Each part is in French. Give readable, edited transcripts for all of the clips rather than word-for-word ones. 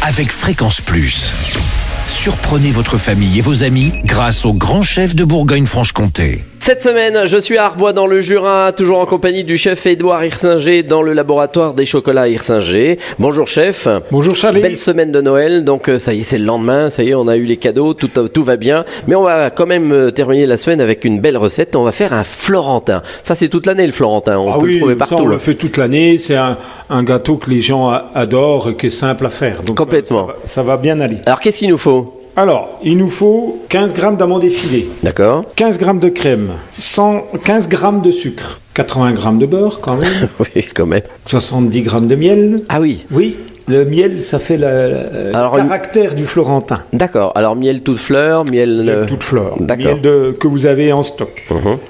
avec Fréquence Plus. Surprenez votre famille et vos amis grâce au grand chef de Bourgogne-Franche-Comté. Cette semaine, je suis à Arbois dans le Jura, toujours en compagnie du chef Édouard Hirsinger dans le laboratoire des chocolats Hirsinger. Bonjour chef. Bonjour Charlie. Belle semaine de Noël, donc ça y est, c'est le lendemain, ça y est, on a eu les cadeaux, tout va bien. Mais on va quand même terminer la semaine avec une belle recette, on va faire un florentin. Ça c'est toute l'année le florentin, on peut le trouver partout. Ça, on le fait toute l'année, c'est un gâteau que les gens adorent et qui est simple à faire. Donc, complètement. Ça va bien aller. Alors qu'est-ce qu'il nous faut ? Alors, il nous faut 15 grammes d'amandes effilées, D'accord. 15 grammes de crème, 115 grammes de sucre, 80 grammes de beurre quand même, Oui, quand même. 70 grammes de miel. Ah oui. Oui, le miel, ça fait le caractère du florentin. D'accord, alors miel toute fleur, miel... Toute fleur, D'accord. miel que vous avez en stock.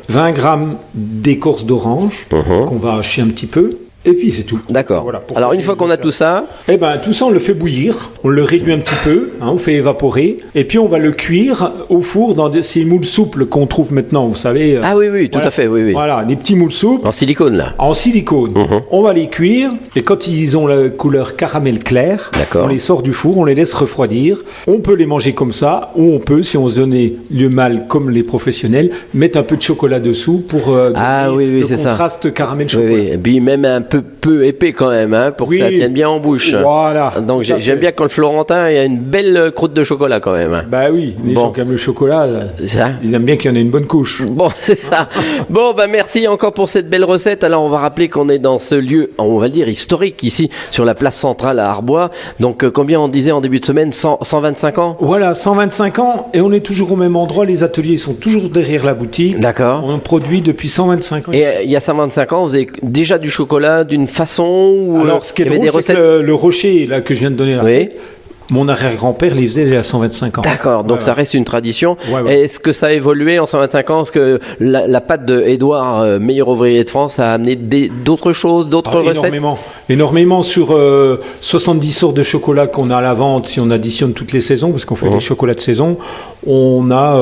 20 grammes d'écorce d'orange, qu'on va hacher un petit peu. Et puis c'est tout. D'accord. Voilà, alors une fois qu'on a tout ça... Eh ben tout ça on le fait bouillir, on le réduit un petit peu, on fait évaporer, et puis on va le cuire au four dans ces moules souples qu'on trouve maintenant, vous savez. Ah oui, tout à fait, oui. Voilà, les petits moules souples. En silicone là. En silicone. On va les cuire, et quand ils ont la couleur caramel clair, d'accord, on les sort du four, on les laisse refroidir. On peut les manger comme ça, ou on peut, si on se donnait le mal comme les professionnels, mettre un peu de chocolat dessous pour le contraste caramel-chocolat. Oui, et puis même un peu épais quand même, pour que ça tienne bien en bouche. Voilà. Donc j'aime bien quand le florentin, il y a une belle croûte de chocolat quand même. Bah oui, les gens qui aiment le chocolat, ils aiment bien qu'il y en ait une bonne couche. Bon, c'est ça. Bon, merci encore pour cette belle recette. Alors on va rappeler qu'on est dans ce lieu, on va le dire, historique ici, sur la place centrale à Arbois. Donc combien on disait en début de semaine, 125 ans ? Voilà, 125 ans, et on est toujours au même endroit, les ateliers sont toujours derrière la boutique. D'accord. On produit depuis 125 ans. Et il y a 125 ans, vous avez déjà du chocolat d'une façon où alors ce qui est drôle, c'est que le rocher là, que je viens de donner la recette, mon arrière-grand-père les faisait il y a 125 ans. D'accord, donc ça reste une tradition. Ouais. Est-ce que ça a évolué en 125 ans ? Est-ce que la pâte de Édouard, meilleur ouvrier de France, a amené d'autres choses, d'autres recettes ? Énormément sur 70 sortes de chocolat qu'on a à la vente, si on additionne toutes les saisons, parce qu'on fait des chocolats de saison, on a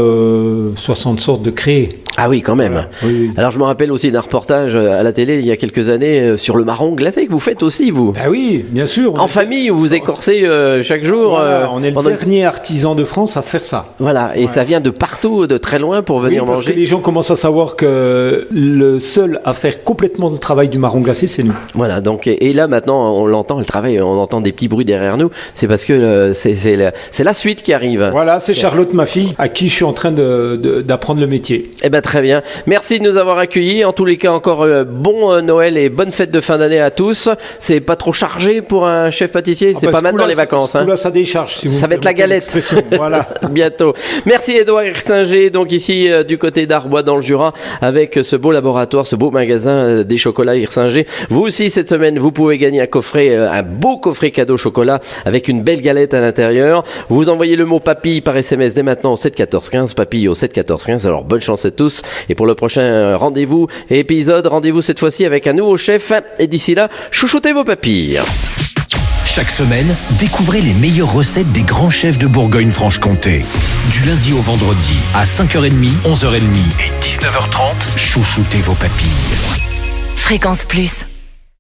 60 sortes de créés. Ah oui, quand même. Voilà. Oui. Alors je me rappelle aussi d'un reportage à la télé il y a quelques années sur le marron glacé que vous faites aussi, vous. Ah oui, bien sûr. En famille, où vous écorcez chaque jour. Voilà, on est le dernier artisan de France à faire ça. Voilà, et ça vient de partout, de très loin pour venir parce manger. Que les gens commencent à savoir que le seul à faire complètement le travail du marron glacé, c'est nous. Voilà, donc et là maintenant on l'entend, le travail, on entend des petits bruits derrière nous. C'est parce que c'est la suite qui arrive. Voilà, c'est Charlotte, ma fille, à qui je suis en train d'apprendre le métier. Eh ben très bien. Merci de nous avoir accueillis. En tous les cas, encore bon Noël et bonne fête de fin d'année à tous. C'est pas trop chargé pour un chef pâtissier. C'est pas maintenant les vacances. Là, ça décharge. Si vous ça va être la galette. Voilà. Bientôt. Merci Édouard Hirsinger, donc ici du côté d'Arbois dans le Jura, avec ce beau laboratoire, ce beau magasin des chocolats Hirsinger. Vous aussi cette semaine, vous pouvez gagner un coffret, un beau coffret cadeau chocolat avec une belle galette à l'intérieur. Vous envoyez le mot papille par SMS dès maintenant au 7 14 15, papille au 7 14 15. Alors bonne chance à tous. Et pour le prochain rendez-vous et épisode, rendez-vous cette fois-ci avec un nouveau chef. Et d'ici là, chouchoutez vos papilles. Chaque semaine, découvrez les meilleures recettes des grands chefs de Bourgogne-Franche-Comté. Du lundi au vendredi, à 5h30, 11h30 et 19h30, chouchoutez vos papilles. Fréquence Plus.